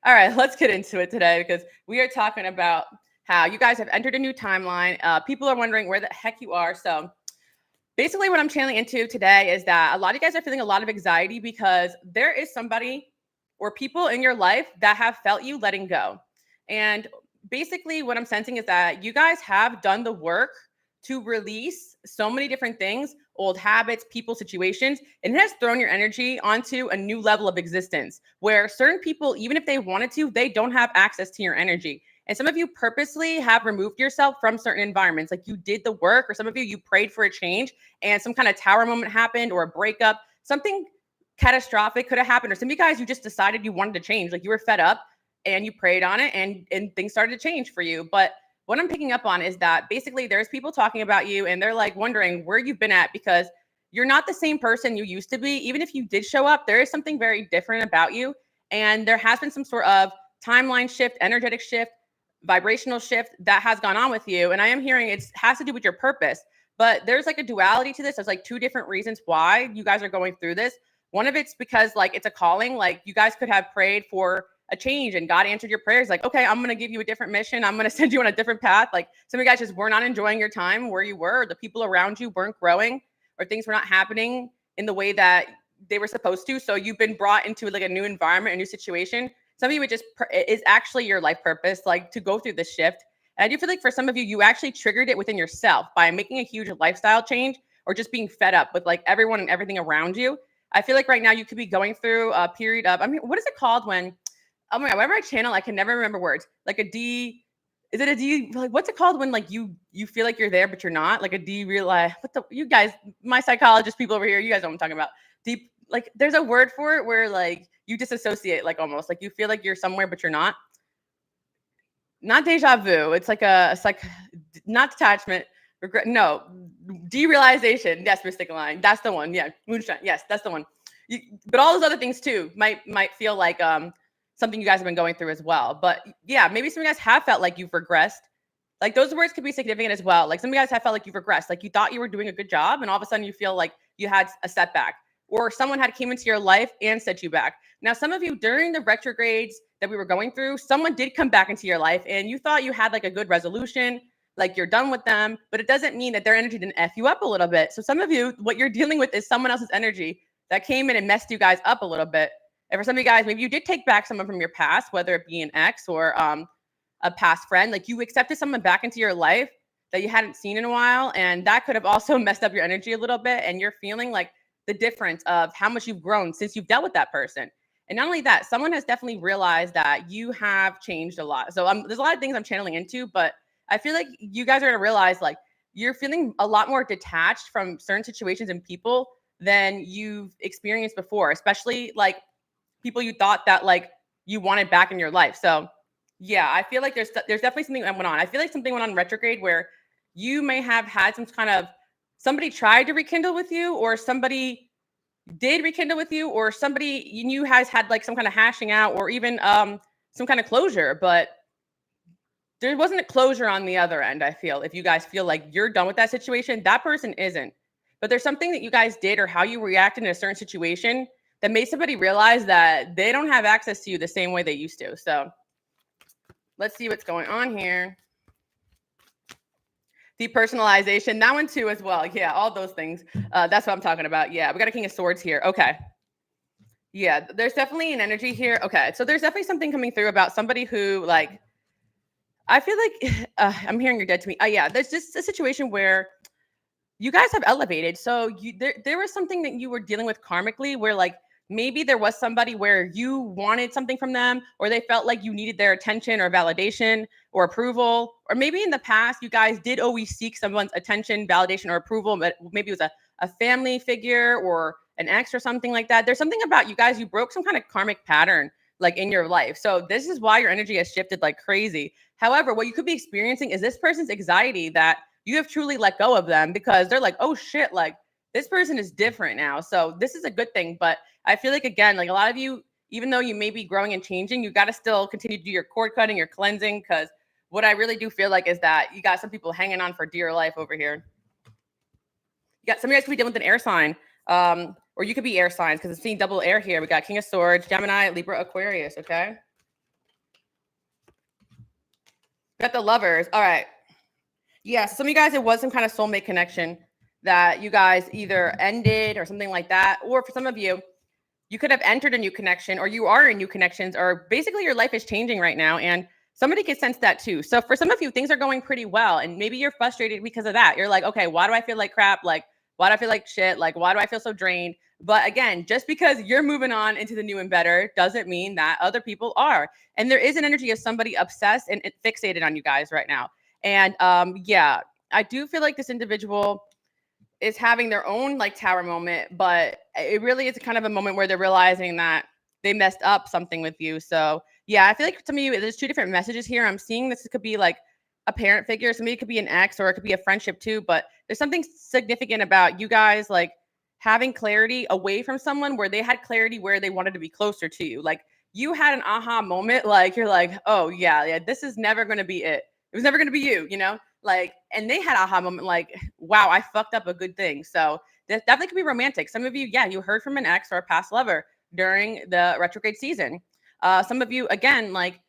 All right, let's get into it today because we are talking about how you guys have entered a new timeline. People are wondering where the heck you are. So basically, what I'm channeling into today is that a lot of you guys are feeling a lot of anxiety because there is somebody or people in your life that have felt you letting go. And basically, what I'm sensing is that you guys have done the work to release so many different things, old habits, people, situations, and it has thrown your energy onto a new level of existence where certain people, even if they wanted to, they don't have access to your energy. And some of you purposely have removed yourself from certain environments. Like you did the work, or some of you prayed for a change and some kind of tower moment happened or a breakup, something catastrophic could have happened. Or some of you guys, you just decided you wanted to change. Like you were fed up and you prayed on it and things started to change for you. But what I'm picking up on is that basically there's people talking about you and they're like wondering where you've been at because you're not the same person you used to be. Even if you did show up, there is something very different about you. And there has been some sort of timeline shift, energetic shift, vibrational shift that has gone on with you. And I am hearing it has to do with your purpose. But there's like a duality to this. There's like two different reasons why you guys are going through this. One of it's because like it's a calling. Like you guys could have prayed for a change and God answered your prayers. Like, okay, I'm going to give you a different mission. I'm going to send you on a different path. Like some of you guys just were not enjoying your time where you were, or the people around you weren't growing, or things were not happening in the way that they were supposed to. So you've been brought into like a new environment, a new situation. Some of you, it just is actually your life purpose, like to go through this shift. And I do feel like for some of you, you actually triggered it within yourself by making a huge lifestyle change or just being fed up with like everyone and everything around you. I feel like right now you could be going through a period of, I mean, what is it called when, oh my God, whenever I channel, I can never remember words. Like a D, is it a D? Like what's it called when like you feel like you're there, but you're not? Like a derealize, what the, you guys, my psychologist people over here, you guys know what I'm talking about. Deep, like there's a word for it where like you disassociate, like almost like you feel like you're somewhere, but you're not. Not deja vu. It's like it's like not detachment, regret. No, derealization. Yes, Mystic Line. That's the one. Yeah, moonshine. Yes, that's the one. But all those other things too might feel like something you guys have been going through as well. But yeah, maybe some of you guys have felt like you've regressed. Like those words could be significant as well. Like some of you guys have felt like you've regressed. Like you thought you were doing a good job, and all of a sudden you feel like you had a setback, or someone had came into your life and set you back. Now, some of you during the retrogrades that we were going through, someone did come back into your life, and you thought you had like a good resolution, like you're done with them, but it doesn't mean that their energy didn't F you up a little bit. So some of you, what you're dealing with is someone else's energy that came in and messed you guys up a little bit. And for some of you guys, maybe you did take back someone from your past, whether it be an ex or a past friend. Like you accepted someone back into your life that you hadn't seen in a while. And that could have also messed up your energy a little bit. And you're feeling like the difference of how much you've grown since you've dealt with that person. And not only that, someone has definitely realized that you have changed a lot. So there's a lot of things I'm channeling into, but I feel like you guys are going to realize like you're feeling a lot more detached from certain situations and people than you've experienced before, especially like people you thought that like you wanted back in your life. So yeah, I feel like there's definitely something that went on. I feel like something went on in retrograde where you may have had some kind of somebody tried to rekindle with you, or somebody did rekindle with you, or somebody you knew has had like some kind of hashing out, or even some kind of closure, but there wasn't a closure on the other end. I feel if you guys feel like you're done with that situation, that person isn't. But there's something that you guys did or how you reacted in a certain situation that made somebody realize that they don't have access to you the same way they used to. So let's see what's going on here. Depersonalization, that one too as well. Yeah, all those things. That's what I'm talking about. Yeah, we got a King of Swords here. Okay. Yeah, there's definitely an energy here. Okay, so there's definitely something coming through about somebody who like, I feel like I'm hearing you're dead to me. Yeah, there's just a situation where you guys have elevated. So there was something that you were dealing with karmically where like maybe there was somebody where you wanted something from them, or they felt like you needed their attention or validation or approval. Or maybe in the past, you guys did always seek someone's attention, validation, or approval, but maybe it was a family figure or an ex or something like that. There's something about you guys, you broke some kind of karmic pattern like in your life. So this is why your energy has shifted like crazy. However, what you could be experiencing is this person's anxiety that you have truly let go of them, because they're like, oh shit, like this person is different now. So this is a good thing. But I feel like, again, like a lot of you, even though you may be growing and changing, you got to still continue to do your cord cutting, your cleansing, because what I really do feel like is that you got some people hanging on for dear life over here. You got some of you guys could be dealing with an air sign, or you could be air signs, because it's seeing double air here. We got King of Swords, Gemini, Libra, Aquarius. Okay. Got the lovers. All right. Yeah, so some of you guys, it was some kind of soulmate connection that you guys either ended or something like that. Or for some of you, you could have entered a new connection or you are in new connections, or basically your life is changing right now. And somebody could sense that too. So for some of you, things are going pretty well. And maybe you're frustrated because of that. You're like, okay, why do I feel like crap? Like, why do I feel like shit? Like, why do I feel so drained? But again, just because you're moving on into the new and better doesn't mean that other people are. And there is an energy of somebody obsessed and fixated on you guys right now. And yeah, I do feel like this individual is having their own like tower moment, but it really is kind of a moment where they're realizing that they messed up something with you. So yeah, I feel like some of you, there's two different messages here. I'm seeing this could be like a parent figure, somebody could be an ex, or it could be a friendship too. But there's something significant about you guys like having clarity away from someone where they had clarity where they wanted to be closer to you. Like you had an aha moment, like you're like, oh yeah, this is never gonna be it. It was never gonna be you, you know? Like, and they had aha moment, like, wow, I fucked up a good thing. So this definitely could be romantic. Some of you, yeah, you heard from an ex or a past lover during the retrograde season. Some of you, again, like,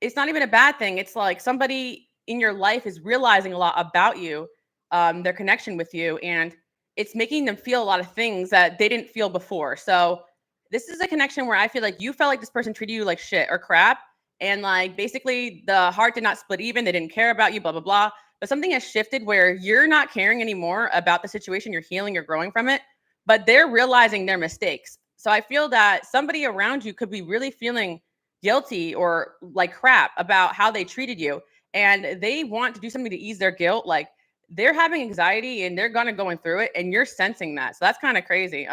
it's not even a bad thing. It's like somebody in your life is realizing a lot about you, their connection with you, and it's making them feel a lot of things that they didn't feel before. So this is a connection where I feel like you felt like this person treated you like shit or crap, and like basically the heart did not split even. They didn't care about you, blah blah blah. But something has shifted where you're not caring anymore about the situation. You're healing. You're growing from it, but they're realizing their mistakes. So I feel that somebody around you could be really feeling guilty or like crap about how they treated you, and they want to do something to ease their guilt. Like they're having anxiety and they're gonna going through it, and you're sensing that. So that's kind of crazy.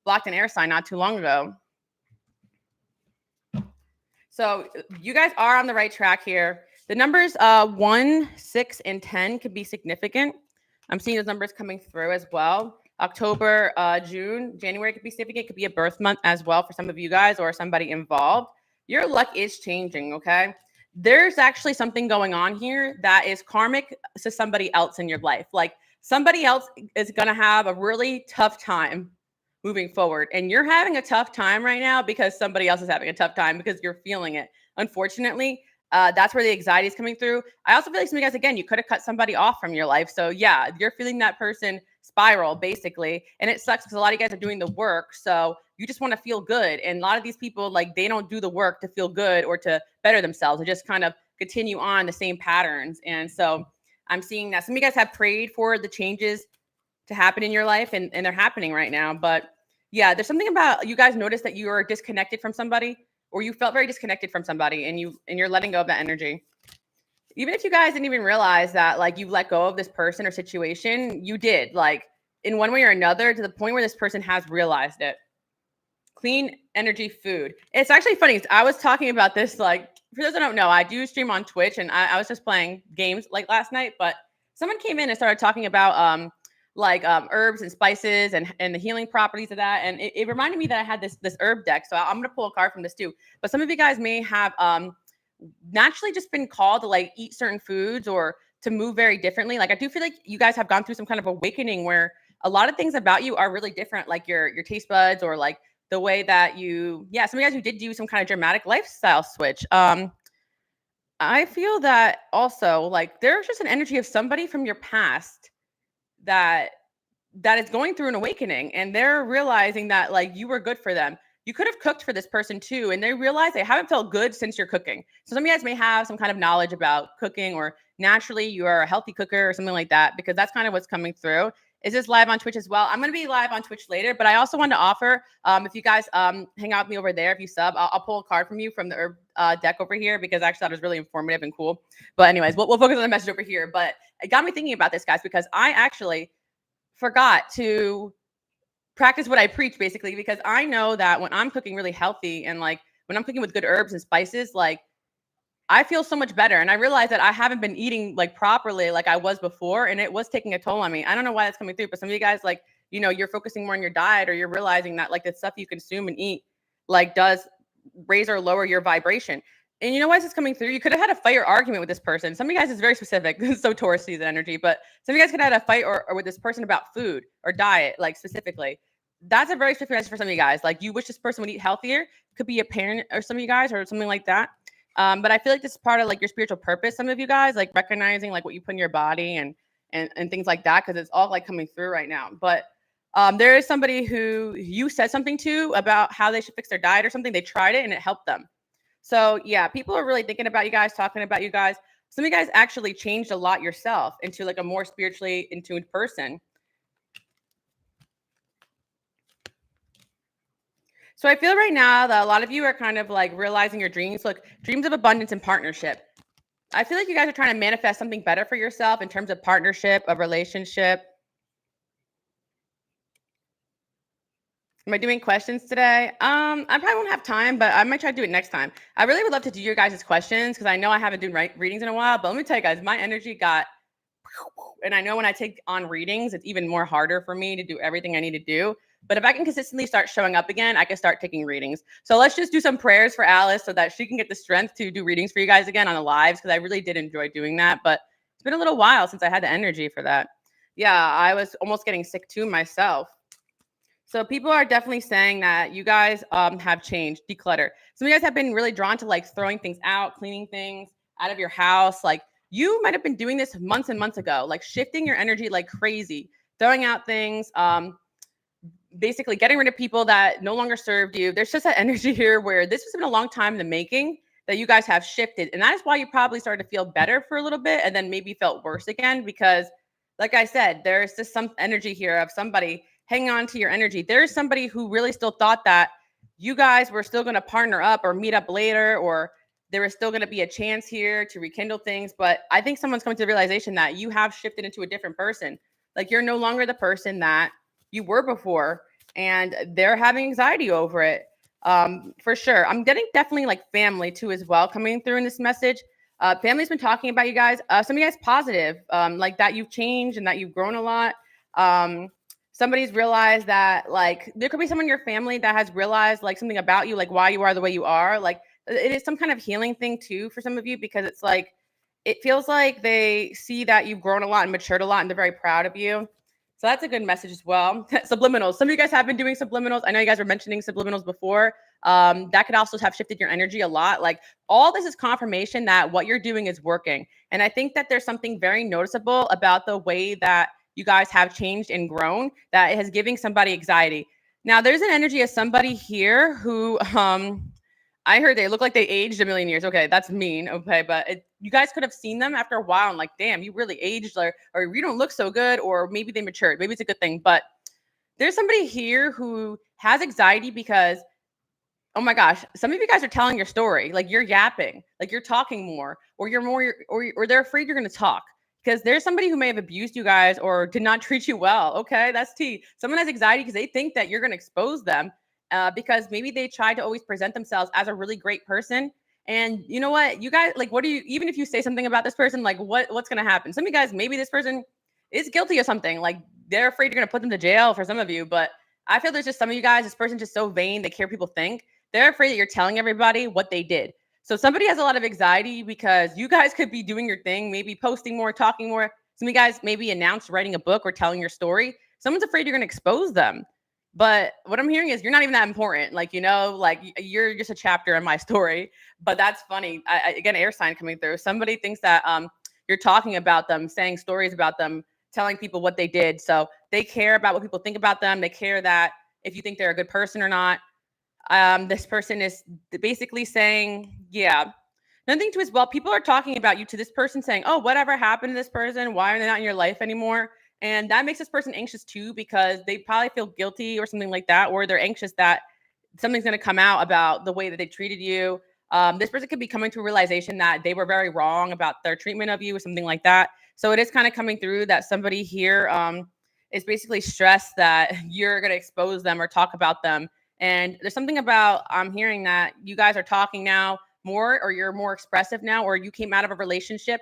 Blocked an air sign not too long ago. So you guys are on the right track here. The numbers 1, 6, and 10 could be significant. I'm seeing those numbers coming through as well. October, June, January could be significant. It could be a birth month as well for some of you guys or somebody involved. Your luck is changing, okay? There's actually something going on here that is karmic to somebody else in your life. Like somebody else is going to have a really tough time moving forward. And you're having a tough time right now because somebody else is having a tough time because you're feeling it. Unfortunately, that's where the anxiety is coming through. I also feel like some of you guys, again, you could have cut somebody off from your life. So yeah, you're feeling that person spiral basically. And it sucks because a lot of you guys are doing the work. So you just want to feel good. And a lot of these people, like they don't do the work to feel good or to better themselves. They just kind of continue on the same patterns. And so I'm seeing that some of you guys have prayed for the changes to happen in your life, and they're happening right now. But yeah, there's something about you guys notice that you are disconnected from somebody, or you felt very disconnected from somebody, and you're letting go of that energy. Even if you guys didn't even realize that like you let go of this person or situation, you did, like in one way or another, to the point where this person has realized it. Clean energy food. It's actually funny. I was talking about this, like, for those that don't know, I do stream on Twitch, and I was just playing games like last night, but someone came in and started talking about herbs and spices and the healing properties of that. And it reminded me that I had this herb deck. So I'm gonna pull a card from this too. But some of you guys may have naturally just been called to like eat certain foods or to move very differently. Like I do feel like you guys have gone through some kind of awakening where a lot of things about you are really different, like your taste buds or like the way that some of you guys who did do some kind of dramatic lifestyle switch. I feel that also like there's just an energy of somebody from your past that is going through an awakening, and they're realizing that like you were good for them. You could have cooked for this person too, and they realize they haven't felt good since you're cooking. So some of you guys may have some kind of knowledge about cooking, or naturally you are a healthy cooker or something like that, because that's kind of what's coming through. Is this live on Twitch as well? I'm going to be live on Twitch later, but I also want to offer, if you guys hang out with me over there, if you sub, I'll pull a card from you from the herb deck over here, because actually that was really informative and cool. But anyways, we'll focus on the message over here. But it got me thinking about this, guys, because I actually forgot to practice what I preach, basically, because I know that when I'm cooking really healthy and like when I'm cooking with good herbs and spices, like I feel so much better. And I realized that I haven't been eating like properly like I was before, and it was taking a toll on me. I don't know why that's coming through, but some of you guys, like, you're focusing more on your diet, or you're realizing that like the stuff you consume and eat like does raise or lower your vibration. And you know why this is coming through? You could have had a fight or argument with this person. Some of you guys is very specific. This is so Taurus season energy, but some of you guys could have had a fight or with this person about food or diet, like specifically. That's a very specific message for some of you guys. Like you wish this person would eat healthier. Could be a parent or some of you guys or something like that. But I feel like this is part of like your spiritual purpose. Some of you guys like recognizing like what you put in your body and things like that because it's all like coming through right now. But there is somebody who you said something to about how they should fix their diet or something. They tried it and it helped them. So yeah, people are really thinking about you guys, talking about you guys. Some of you guys actually changed a lot yourself into like a more spiritually in tune person. So I feel right now that a lot of you are kind of like realizing your dreams. Look, dreams of abundance and partnership. I feel like you guys are trying to manifest something better for yourself in terms of partnership, a relationship. Am I doing questions today? I probably won't have time, but I might try to do it next time. I really would love to do your guys' questions because I know I haven't done readings in a while. But let me tell you guys, my energy got, and I know when I take on readings, it's even more harder for me to do everything I need to do. But if I can consistently start showing up again, I can start taking readings. So let's just do some prayers for Alice so that she can get the strength to do readings for you guys again on the lives because I really did enjoy doing that. But it's been a little while since I had the energy for that. Yeah, I was almost getting sick too myself. So people are definitely saying that you guys have changed, declutter. Some of you guys have been really drawn to like throwing things out, cleaning things out of your house. Like you might have been doing this months and months ago, like shifting your energy like crazy, throwing out things, basically getting rid of people that no longer served you. There's just that energy here where this has been a long time in the making that you guys have shifted. And that is why you probably started to feel better for a little bit and then maybe felt worse again because like I said, there's just some energy here of somebody hanging on to your energy. There's somebody who really still thought that you guys were still going to partner up or meet up later, or there was still going to be a chance here to rekindle things. But I think someone's coming to the realization that you have shifted into a different person. Like you're no longer the person that you were before, and they're having anxiety over it. For sure. I'm getting definitely like family too as well coming through in this message. Family's been talking about you guys. Some of you guys positive, like that you've changed and that you've grown a lot. Somebody's realized that like there could be someone in your family that has realized like something about you, like why you are the way you are. Like it is some kind of healing thing too for some of you because it's like it feels like they see that you've grown a lot and matured a lot and they're very proud of you. So that's a good message as well. Subliminals. Some of you guys have been doing subliminals. I know you guys were mentioning subliminals before. That could also have shifted your energy a lot. Like all this is confirmation that what you're doing is working. And I think that there's something very noticeable about the way that you guys have changed and grown that is giving somebody anxiety. Now, there's an energy of somebody here who I heard they look like they aged a million years. Okay, that's mean. Okay, but you guys could have seen them after a while and like, damn, you really aged, or you don't look so good, or maybe they matured. Maybe it's a good thing. But there's somebody here who has anxiety because, oh my gosh, some of you guys are telling your story, like you're yapping, like you're talking more, or you're more, or they're afraid you're going to talk. Because there's somebody who may have abused you guys or did not treat you well. Okay, that's T. Someone has anxiety because they think that you're going to expose them because maybe they try to always present themselves as a really great person. And you know what? You guys, like, what do you, even if you say something about this person, like, what's going to happen? Some of you guys, maybe this person is guilty of something. Like, they're afraid you're going to put them to jail for some of you. But I feel there's just some of you guys, this person's just so vain, they care what people think. They're afraid that you're telling everybody what they did. So somebody has a lot of anxiety because you guys could be doing your thing, maybe posting more, talking more. Some of you guys maybe announced writing a book or telling your story. Someone's afraid you're going to expose them. But what I'm hearing is you're not even that important. Like, you know, like you're just a chapter in my story. But that's funny. Again, air sign coming through. Somebody thinks that you're talking about them, saying stories about them, telling people what they did. So they care about what people think about them. They care that if you think they're a good person or not. This person is basically saying, yeah. Another thing too as well, people are talking about you to this person saying, oh, whatever happened to this person? Why are they not in your life anymore? And that makes this person anxious too, because they probably feel guilty or something like that, or they're anxious that something's going to come out about the way that they treated you. This person could be coming to a realization that they were very wrong about their treatment of you or something like that. So it is kind of coming through that somebody here is basically stressed that you're going to expose them or talk about them. And there's something about I'm hearing that you guys are talking now more, or you're more expressive now, or you came out of a relationship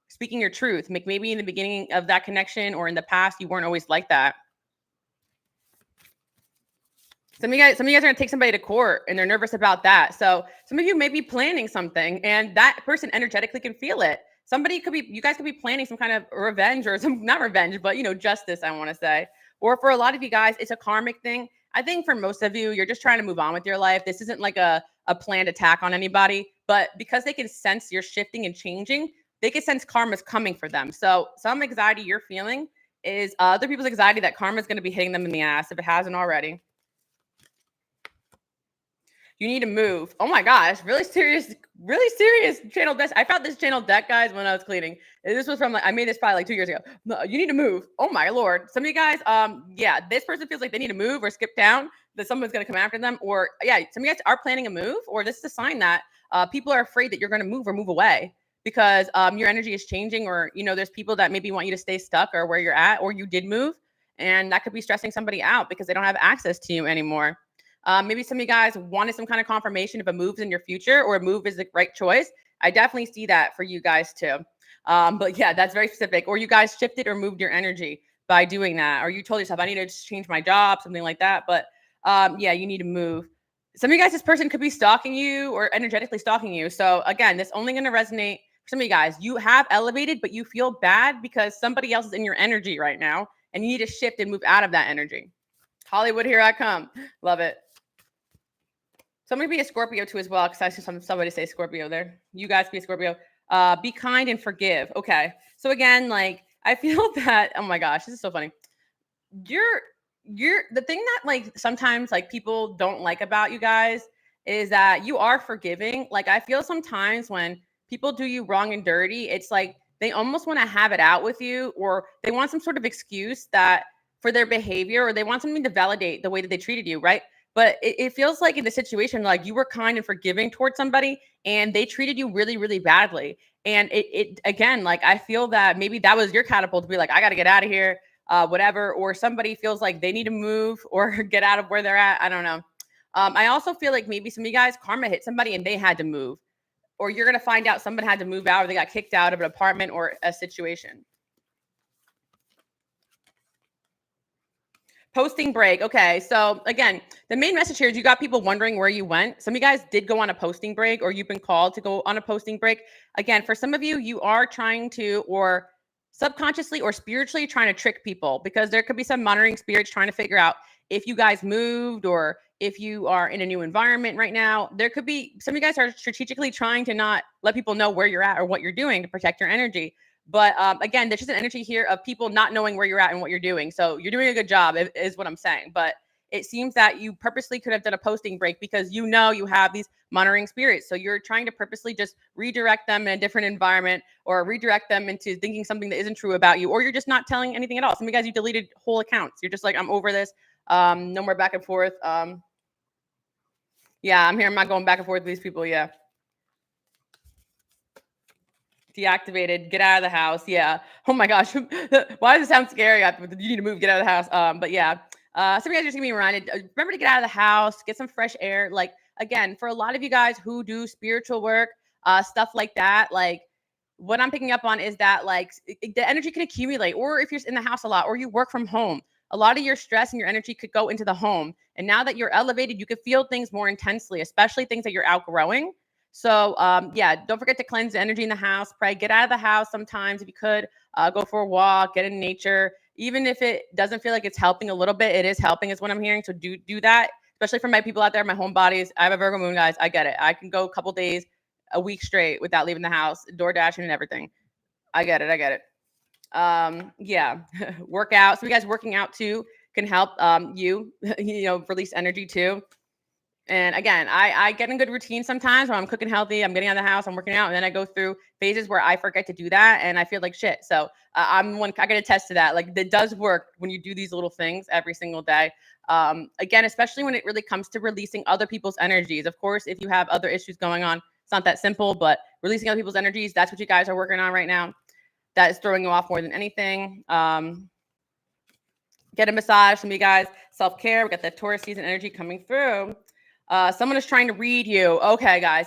speaking your truth. Maybe in the beginning of that connection or in the past, you weren't always like that. Some of you guys are going to take somebody to court and they're nervous about that. So some of you may be planning something and that person energetically can feel it. You guys could be planning some kind of revenge or some, not revenge, but, you know, justice, I want to say. Or for a lot of you guys, it's a karmic thing. I think for most of you, you're just trying to move on with your life. This isn't like a planned attack on anybody, but because they can sense you're shifting and changing, they can sense karma's coming for them. So some anxiety you're feeling is other people's anxiety that karma's going to be hitting them in the ass if it hasn't already. You need to move. Oh my gosh, really serious channel deck. I found this channel deck, guys, when I was cleaning. And this was from I made this probably like 2 years ago. No, you need to move. Oh my lord. Some of you guys, yeah, this person feels like they need to move or skip town, that someone's gonna come after them. Or yeah, some of you guys are planning a move, or this is a sign that people are afraid that you're gonna move or move away because your energy is changing, or there's people that maybe want you to stay stuck or where you're at, or you did move, and that could be stressing somebody out because they don't have access to you anymore. Maybe some of you guys wanted some kind of confirmation if a move's in your future or a move is the right choice. I definitely see that for you guys too. But yeah, that's very specific. Or you guys shifted or moved your energy by doing that. Or you told yourself, I need to change my job, something like that. But yeah, you need to move. Some of you guys, this person could be stalking you or energetically stalking you. So again, this only going to resonate for some of you guys. You have elevated, but you feel bad because somebody else is in your energy right now. And you need to shift and move out of that energy. Hollywood, here I come. Love it. Somebody be a Scorpio too as well, because I see somebody say Scorpio there. You guys be a Scorpio. Be kind and forgive. Okay. So again, like I feel that, oh my gosh, this is so funny. You're the thing that like sometimes like people don't like about you guys is that you are forgiving. Like I feel sometimes when people do you wrong and dirty, it's like they almost want to have it out with you, or they want some sort of excuse that for their behavior, or they want something to validate the way that they treated you, right? But it feels like in the situation, like you were kind and forgiving towards somebody and they treated you really, really badly. And it again, like I feel that maybe that was your catapult to be like, I got to get out of here, whatever. Or somebody feels like they need to move or get out of where they're at. I don't know. I also feel like maybe some of you guys, karma hit somebody and they had to move, or you're going to find out someone had to move out or they got kicked out of an apartment or a situation. Posting break. Okay. So again, the main message here is you got people wondering where you went. Some of you guys did go on a posting break, or you've been called to go on a posting break. Again, for some of you, you are trying to, or subconsciously or spiritually trying to trick people, because there could be some monitoring spirits trying to figure out if you guys moved or if you are in a new environment right now. There could be some of you guys are strategically trying to not let people know where you're at or what you're doing to protect your energy. But again, there's just an energy here of people not knowing where you're at and what you're doing. So you're doing a good job, is what I'm saying. But it seems that you purposely could have done a posting break because you have these monitoring spirits. So you're trying to purposely just redirect them in a different environment, or redirect them into thinking something that isn't true about you, or you're just not telling anything at all. Some of you guys, you deleted whole accounts. You're just like, I'm over this. No more back and forth. Yeah, I'm here. I'm not going back and forth with these people. Yeah. Deactivated, get out of the house. Yeah. Oh my gosh. Why does it sound scary? You need to move, get out of the house. But yeah. Some of you guys are just gonna be reminded, remember to get out of the house, get some fresh air. Like again, for a lot of you guys who do spiritual work, stuff like that, like what I'm picking up on is that like the energy can accumulate, or if you're in the house a lot, or you work from home, a lot of your stress and your energy could go into the home. And now that you're elevated, you could feel things more intensely, especially things that you're outgrowing. So yeah, don't forget to cleanse the energy in the house. Pray, get out of the house sometimes if you could. Go for a walk, get in nature. Even if it doesn't feel like it's helping a little bit, it is helping, is what I'm hearing. So do that, especially for my people out there, my homebodies. I have a Virgo moon, guys. I get it. I can go a couple days, a week straight without leaving the house, door dashing and everything. I get it. I get it. Yeah, work out. So you guys working out too can help you, release energy too. And again, I get in good routine sometimes when I'm cooking healthy, I'm getting out of the house, I'm working out, and then I go through phases where I forget to do that and I feel like shit. So I can attest to that. Like it does work when you do these little things every single day. Again, especially when it really comes to releasing other people's energies. Of course, if you have other issues going on, it's not that simple, but releasing other people's energies, that's what you guys are working on right now. That is throwing you off more than anything. Get a massage. Some of you guys, self-care. We got that Taurus season energy coming through. Someone is trying to read you. Okay, guys.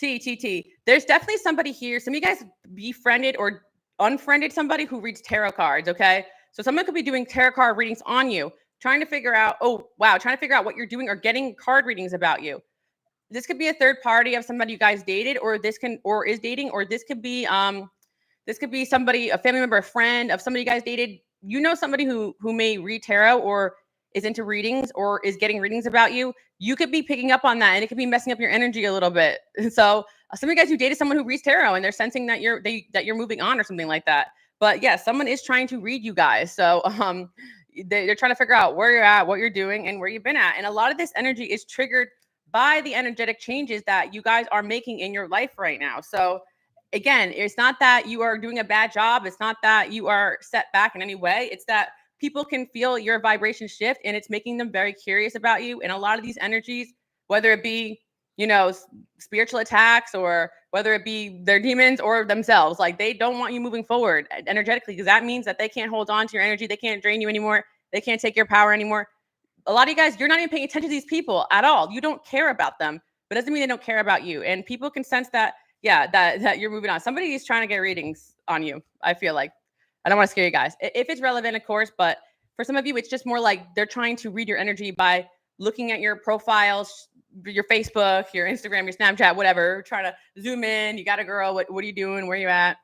There's definitely somebody here. Some of you guys befriended or unfriended somebody who reads tarot cards. Okay. So someone could be doing tarot card readings on you, trying to figure out, trying to figure out what you're doing or getting card readings about you. This could be a third party of somebody you guys dated, or is dating, or this could be somebody, a family member, a friend of somebody you guys dated. Somebody who may read tarot or is into readings or is getting readings about you. You could be picking up on that, and it could be messing up your energy a little bit. So Some of you guys who dated someone who reads tarot and they're sensing that you're moving on or something like that. But yeah, someone is trying to read you guys. So they're trying to figure out where you're at, what you're doing, and where you've been at. And a lot of this energy is triggered by the energetic changes that you guys are making in your life right now. So again, it's not that you are doing a bad job. It's not that you are set back in any way. It's that people can feel your vibration shift and it's making them very curious about you. And a lot of these energies, whether it be, spiritual attacks or whether it be their demons or themselves, like they don't want you moving forward energetically, because that means that they can't hold on to your energy. They can't drain you anymore. They can't take your power anymore. A lot of you guys, you're not even paying attention to these people at all. You don't care about them, but it doesn't mean they don't care about you. And people can sense that, that you're moving on. Somebody is trying to get readings on you. I feel like I don't want to scare you guys. If it's relevant, of course, but for some of you, it's just more like they're trying to read your energy by looking at your profiles, your Facebook, your Instagram, your Snapchat, whatever, trying to zoom in. You got a girl. What are you doing? Where are you at?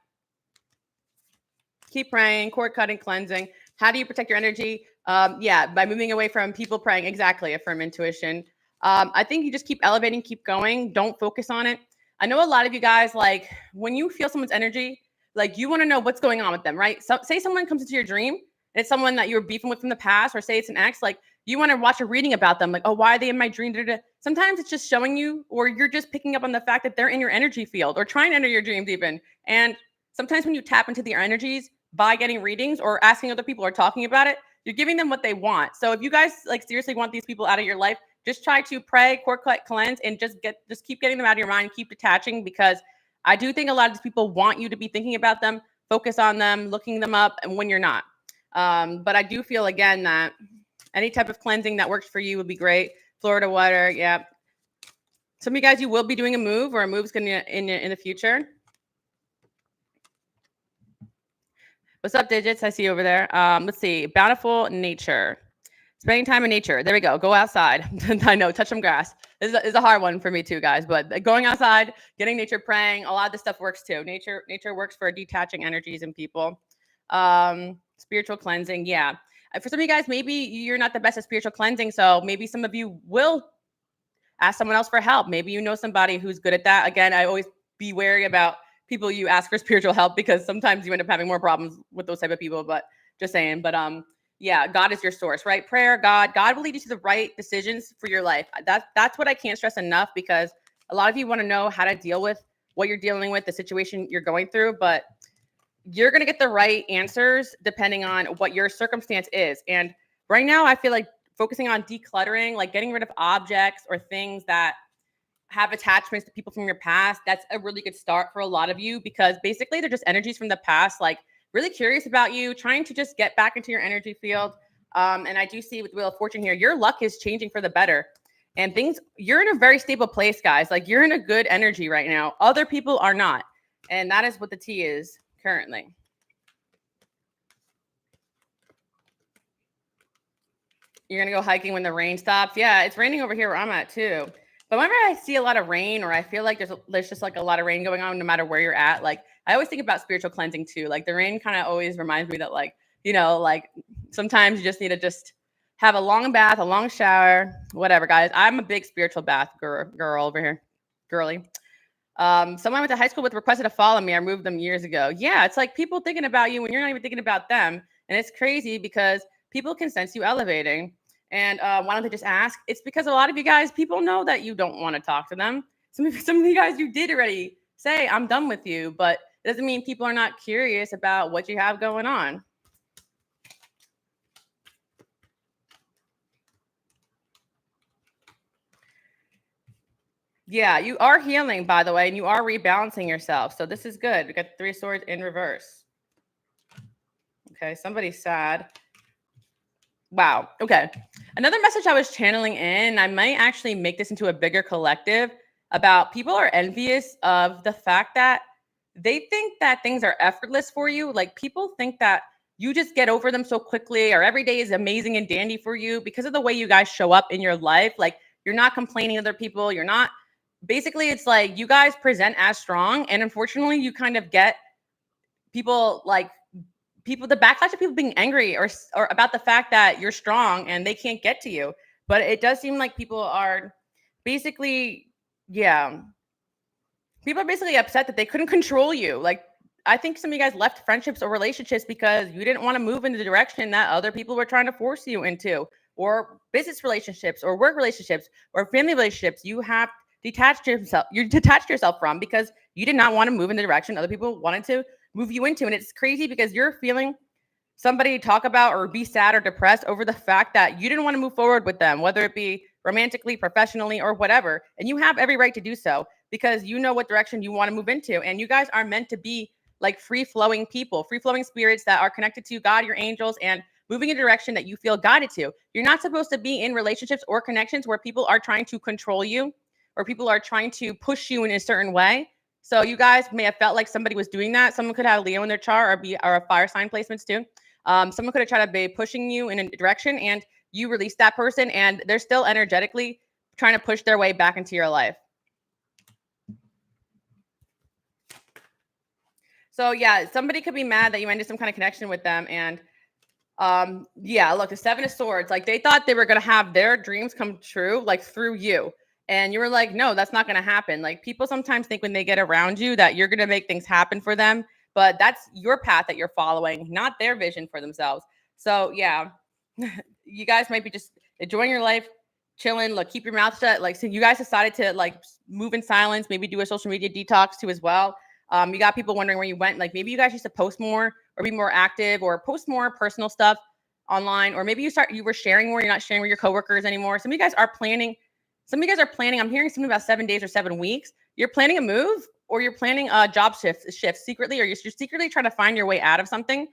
Keep praying, cord cutting, cleansing. How do you protect your energy? By moving away from people praying. Exactly. Affirm intuition. I think you just keep elevating, keep going. Don't focus on it. I know a lot of you guys, like when you feel someone's energy, like you want to know what's going on with them, right? So say someone comes into your dream and it's someone that you were beefing with from the past, or say it's an ex, like you want to watch a reading about them. Like, oh, why are they in my dream? Sometimes it's just showing you, or you're just picking up on the fact that they're in your energy field or trying to enter your dreams even. And sometimes when you tap into their energies by getting readings or asking other people or talking about it, you're giving them what they want. So if you guys like seriously want these people out of your life, just try to pray, cord cut, cleanse, and just keep getting them out of your mind, keep detaching, because I do think a lot of these people want you to be thinking about them, focus on them, looking them up, and when you're not. But I do feel again that any type of cleansing that works for you would be great. Florida water, yeah. Some of you guys, you will be doing a move, or a move's going to in the future. What's up, digits? I see you over there. Let's see. Bountiful nature. Spending time in nature. There we go. Go outside. I know. Touch some grass. This is a hard one for me too, guys. But going outside, getting nature, praying, a lot of this stuff works too. Nature works for detaching energies in people. Spiritual cleansing. Yeah. For some of you guys, maybe you're not the best at spiritual cleansing. So maybe some of you will ask someone else for help. Maybe you know somebody who's good at that. Again, I always be wary about people you ask for spiritual help, because sometimes you end up having more problems with those type of people. But just saying. But yeah, God is your source, right? Prayer, God will lead you to the right decisions for your life. That's what I can't stress enough, because a lot of you want to know how to deal with what you're dealing with, the situation you're going through, but you're going to get the right answers depending on what your circumstance is. And right now, I feel like focusing on decluttering, like getting rid of objects or things that have attachments to people from your past, that's a really good start for a lot of you, because basically they're just energies from the past, like really curious about you, trying to just get back into your energy field. And I do see with Wheel of Fortune here, your luck is changing for the better. And you're in a very stable place, guys. Like you're in a good energy right now. Other people are not. And that is what the T is currently. You're going to go hiking when the rain stops. Yeah, it's raining over here where I'm at too. But whenever I see a lot of rain, or I feel like there's just like a lot of rain going on, no matter where you're at, like I always think about spiritual cleansing too. Like the rain kind of always reminds me that, like, like sometimes you just need to just have a long bath, a long shower, whatever, guys. I'm a big spiritual bath girl over here, girly. Someone I went to high school with requested to follow me. I removed them years ago. Yeah, it's like people thinking about you when you're not even thinking about them. And it's crazy because people can sense you elevating. And why don't they just ask? It's because a lot of you guys, people know that you don't want to talk to them. Some of you guys, you did already say, I'm done with you. But it doesn't mean people are not curious about what you have going on. Yeah, you are healing, by the way, and you are rebalancing yourself. So this is good. We got 3 swords in reverse. Okay, somebody's sad. Wow. Okay. Another message I was channeling in, I might actually make this into a bigger collective, about people are envious of the fact that they think that things are effortless for you. Like people think that you just get over them so quickly, or every day is amazing and dandy for you because of the way you guys show up in your life. Like you're not complaining to other people. You're not, basically it's like you guys present as strong. And unfortunately you kind of get people the backlash of people being angry or about the fact that you're strong and they can't get to you. But it does seem like people are basically, People are basically upset that they couldn't control you. Like, I think some of you guys left friendships or relationships because you didn't want to move in the direction that other people were trying to force you into, or business relationships, or work relationships, or family relationships. You have detached yourself. You detached yourself from because you did not want to move in the direction other people wanted to move you into. And it's crazy because you're feeling somebody talk about or be sad or depressed over the fact that you didn't want to move forward with them, whether it be romantically, professionally, or whatever. And you have every right to do so because you know what direction you want to move into. And you guys are meant to be like free flowing people, free flowing spirits that are connected to God, your angels, and moving in a direction that you feel guided to. You're not supposed to be in relationships or connections where people are trying to control you or people are trying to push you in a certain way. So you guys may have felt like somebody was doing that. Someone could have Leo in their chart or a fire sign placements too. Someone could have tried to be pushing you in a direction and you release that person and they're still energetically trying to push their way back into your life. So yeah, somebody could be mad that you ended some kind of connection with them. And yeah, look, the Seven of Swords, like they thought they were going to have their dreams come true, like through you. And you were like, no, that's not going to happen. Like people sometimes think when they get around you that you're going to make things happen for them, but that's your path that you're following, not their vision for themselves. So yeah, you guys might be just enjoying your life, chilling. Look, keep your mouth shut. Like, so you guys decided to like move in silence, maybe do a social media detox too as well. You got people wondering where you went. Like maybe you guys used to post more or be more active or post more personal stuff online, or maybe you were sharing more. You're not sharing with your coworkers anymore. Some of you guys are planning. I'm hearing something about 7 days or 7 weeks. You're planning a move, or you're planning a job shift secretly, or you're secretly trying to find your way out of something,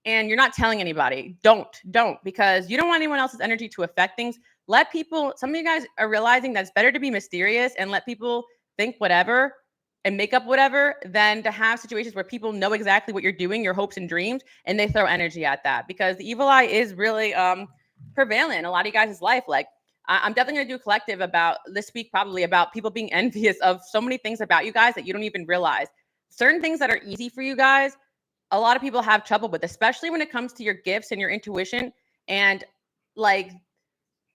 and you're not telling anybody. Don't, because you don't want anyone else's energy to affect things. Let people. Some of you guys are realizing that it's better to be mysterious and let people think whatever and make up whatever than to have situations where people know exactly what you're doing, your hopes and dreams, and they throw energy at that, because the evil eye is really prevalent in a lot of you guys' life. Like I'm definitely going to do a collective about this week, probably about people being envious of so many things about you guys that you don't even realize. Certain things that are easy for you guys, a lot of people have trouble with, especially when it comes to your gifts and your intuition. And like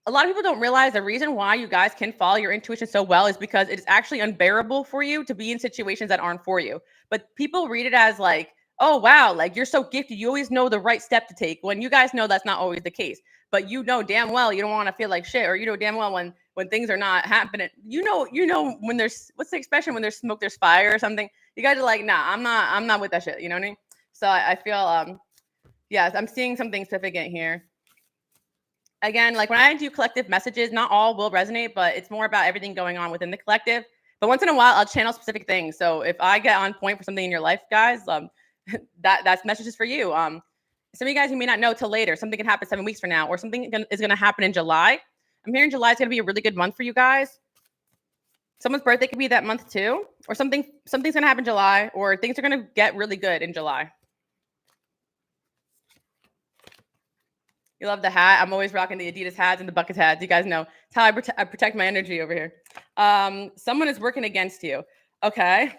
a lot of people don't realize the reason why you guys can follow your intuition so well is because it's actually unbearable for you to be in situations that aren't for you. But people read it as like, oh, wow, like you're so gifted. You always know the right step to take, when you guys know that's not always the case. But you know damn well you don't want to feel like shit, or you know damn well when things are not happening. You know when there's, what's the expression, when there's smoke, there's fire or something. You guys are like, nah, I'm not with that shit. You know what I mean? So I feel yes, I'm seeing something significant here. Again, like when I do collective messages, not all will resonate, but it's more about everything going on within the collective. But once in a while, I'll channel specific things. So if I get on point for something in your life, guys, that's messages for you. Some of you guys, you may not know till later. Something can happen 7 weeks from now, or something is going to happen in July. I'm hearing July is going to be a really good month for you guys. Someone's birthday could be that month too, or something's going to happen in July, or things are going to get really good in July. You love the hat. I'm always rocking the Adidas hats and the bucket hats. You guys know it's how I protect my energy over here. Someone is working against you. Okay.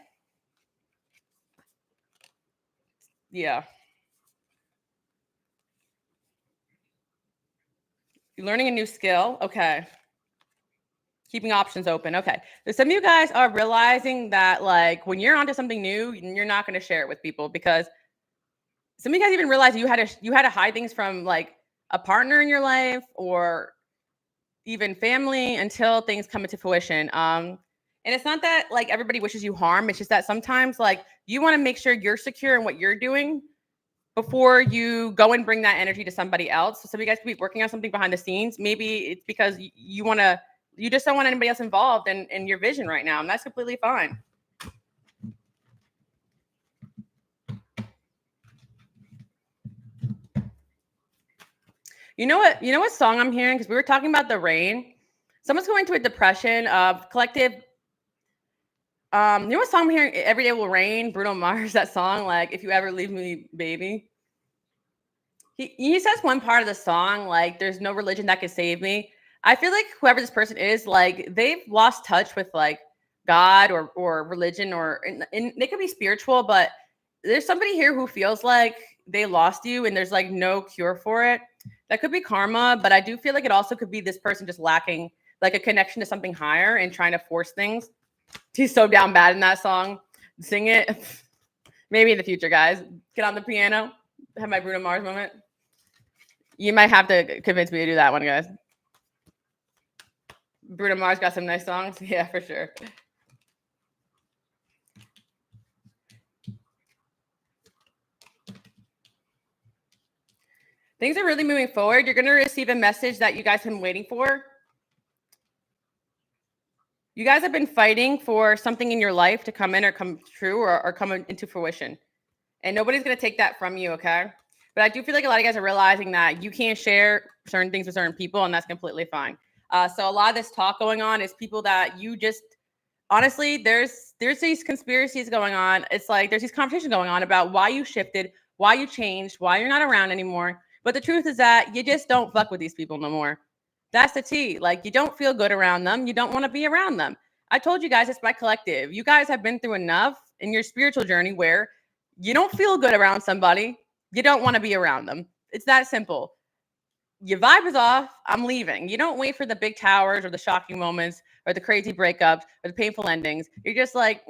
Yeah. You're learning a new skill. Okay. Keeping options open. Okay. So some of you guys are realizing that like when you're onto something new, you're not going to share it with people, because some of you guys even realize you had to hide things from like a partner in your life or even family until things come into fruition. And it's not that like everybody wishes you harm. It's just that sometimes like you want to make sure you're secure in what you're doing before you go and bring that energy to somebody else. So some of you guys could be working on something behind the scenes. Maybe it's because you just don't want anybody else involved in your vision right now. And that's completely fine. You know what song I'm hearing? Because we were talking about the rain. Someone's going through a depression of collective. You know what song I'm hearing? Every Day Will Rain, Bruno Mars, that song, like, if you ever leave me, baby. He says one part of the song, like, there's no religion that can save me. I feel like whoever this person is, like, they've lost touch with like God or religion, or and they could be spiritual, but there's somebody here who feels like they lost you and there's like no cure for it. That could be karma, but I do feel like it also could be this person just lacking like a connection to something higher and trying to force things. He's so down bad in that song. Sing it. Maybe in the future, guys. Get on the piano. Have my Bruno Mars moment. You might have to convince me to do that one, guys. Bruno Mars got some nice songs. Yeah, for sure. Things are really moving forward. You're going to receive a message that you guys have been waiting for. You guys have been fighting for something in your life to come in or come true or come into fruition. And nobody's going to take that from you, okay? But I do feel like a lot of guys are realizing that you can't share certain things with certain people, and that's completely fine. So a lot of this talk going on is people that you just honestly, there's these conspiracies going on. It's like there's these conversations going on about why you shifted, why you changed, why you're not around anymore. But the truth is that you just don't fuck with these people no more. That's the T. Like you don't feel good around them. You don't want to be around them. I told you guys it's my collective. You guys have been through enough in your spiritual journey where you don't feel good around somebody. You don't want to be around them. It's that simple. Your vibe is off. I'm leaving. You don't wait for the big towers or the shocking moments or the crazy breakups or the painful endings. You're just like,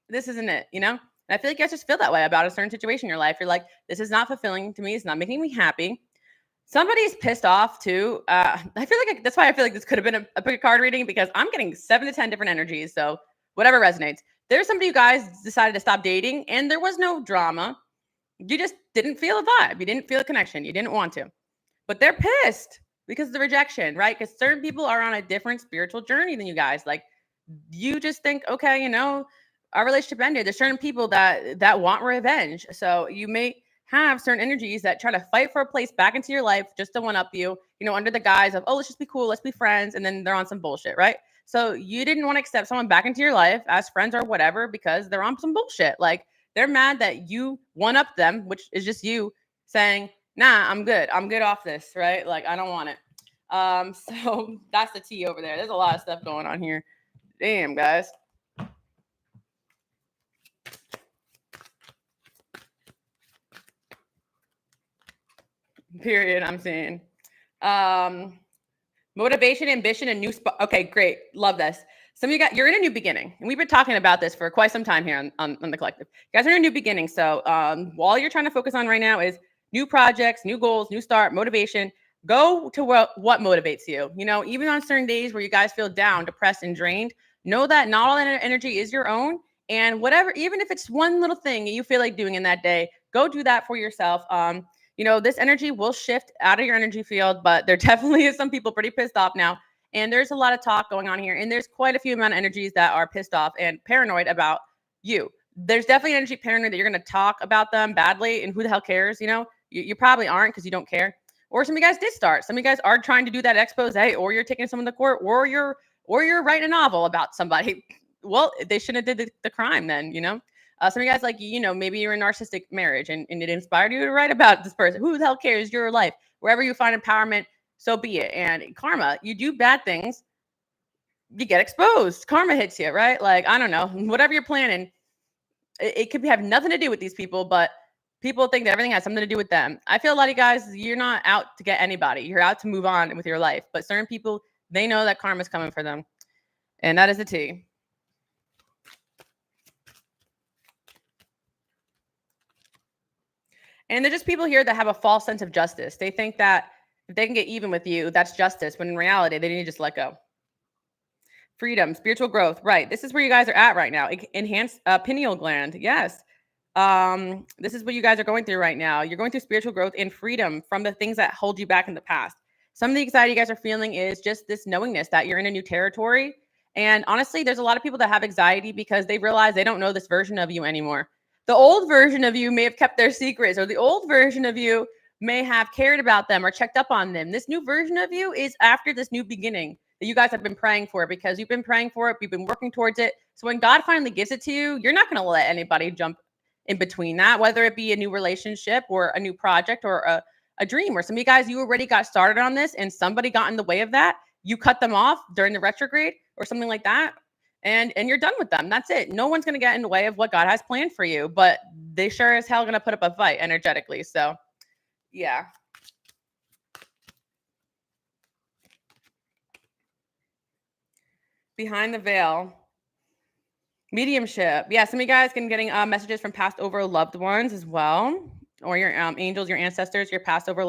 this isn't it, you know? And I feel like you guys just feel that way about a certain situation in your life. You're like, this is not fulfilling to me. It's not making me happy. Somebody's pissed off too. I feel like that's why I feel like this could have been a big card reading because I'm getting 7 to 10 different energies. So whatever resonates. There's somebody you guys decided to stop dating and there was no drama. You just didn't feel a vibe. You didn't feel a connection. You didn't want to. But they're pissed because of the rejection, right? Because certain people are on a different spiritual journey than you guys. Like you just think, okay, our relationship ended. There's certain people that want revenge. So you may have certain energies that try to fight for a place back into your life just to one up you, under the guise of, oh, let's just be cool, let's be friends, and then they're on some bullshit, right? So you didn't want to accept someone back into your life as friends or whatever because they're on some bullshit. Like they're mad that you one up them, which is just you saying, nah, I'm good. I'm good off this, right? Like I don't want it. So that's the tea over there. There's a lot of stuff going on here. Damn, guys. Period. I'm saying. Motivation, ambition, and new spot. Okay, great. Love this. Some of you got you're in a new beginning, and we've been talking about this for quite some time here on the collective. You guys are in a new beginning, so all you're trying to focus on right now is new projects, new goals, new start, motivation. Go to what motivates you. Even on certain days where you guys feel down, depressed, and drained, know that not all that energy is your own. And whatever, even if it's one little thing you feel like doing in that day, go do that for yourself. This energy will shift out of your energy field, but there definitely is some people pretty pissed off now. And there's a lot of talk going on here. And there's quite a few amount of energies that are pissed off and paranoid about you. There's definitely an energy paranoid that you're going to talk about them badly. And who the hell cares? You probably aren't because you don't care. Or some of you guys did start. Some of you guys are trying to do that expose, or you're taking someone to court, or you're writing a novel about somebody. Well, they shouldn't have did the crime then, some of you guys, like, maybe you're in a narcissistic marriage and it inspired you to write about this person. Who the hell cares? Your life. Wherever you find empowerment, so be it. And karma, you do bad things, you get exposed. Karma hits you, right? Like, I don't know, whatever you're planning, it could have nothing to do with these people, but people think that everything has something to do with them. I feel a lot of you guys, you're not out to get anybody. You're out to move on with your life. But certain people, they know that karma's coming for them. And that is the T. And they're just people here that have a false sense of justice. They think that if they can get even with you, that's justice. When in reality, they need to just let go. Freedom, spiritual growth. Right. This is where you guys are at right now. Enhanced pineal gland. Yes. This is what you guys are going through right now. You're going through spiritual growth and freedom from the things that hold you back in the past. Some of the anxiety you guys are feeling is just this knowingness that you're in a new territory. And honestly, there's a lot of people that have anxiety because they realize they don't know this version of you anymore. The old version of you may have kept their secrets, or the old version of you may have cared about them or checked up on them. This new version of you is after this new beginning that you guys have been praying for because you've been praying for it. You've been working towards it. So when God finally gives it to you, you're not going to let anybody jump in between that, whether it be a new relationship or a new project or a dream. Or some of you guys, you already got started on this and somebody got in the way of that. You cut them off during the retrograde or something like that. And you're done with them. That's it. No one's going to get in the way of what God has planned for you, but they sure as hell going to put up a fight energetically. So, yeah. Behind the veil. Mediumship. Yeah, some of you guys can getting messages from past over loved ones as well, or your angels, your ancestors, your past over loved